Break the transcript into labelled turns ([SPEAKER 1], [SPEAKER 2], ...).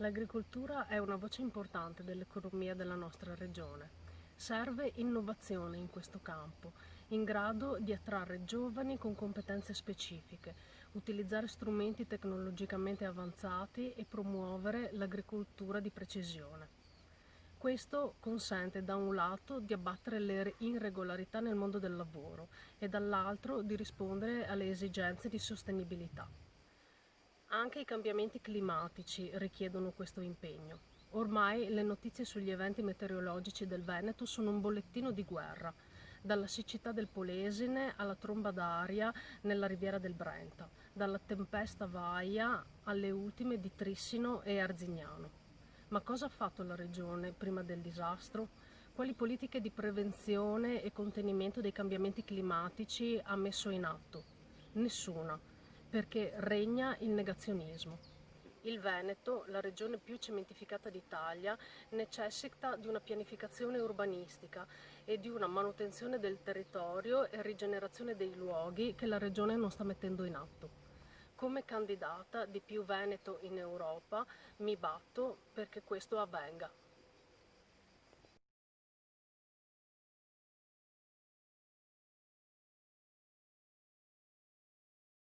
[SPEAKER 1] L'agricoltura è una voce importante dell'economia della nostra regione. Serve innovazione in questo campo, in grado di attrarre giovani con competenze specifiche, utilizzare strumenti tecnologicamente avanzati e promuovere l'agricoltura di precisione. Questo consente da un lato di abbattere le irregolarità nel mondo del lavoro e dall'altro di rispondere alle esigenze di sostenibilità. Anche i cambiamenti climatici richiedono questo impegno. Ormai le notizie sugli eventi meteorologici del Veneto sono un bollettino di guerra, dalla siccità del Polesine alla tromba d'aria nella riviera del Brenta, dalla tempesta Vaia alle ultime di Trissino e Arzignano. Ma cosa ha fatto la Regione prima del disastro? Quali politiche di prevenzione e contenimento dei cambiamenti climatici ha messo in atto? Nessuna, perché regna il negazionismo. Il Veneto, la regione più cementificata d'Italia, necessita di una pianificazione urbanistica e di una manutenzione del territorio e rigenerazione dei luoghi che la regione non sta mettendo in atto. Come candidata di Più Veneto in Europa mi batto perché questo avvenga.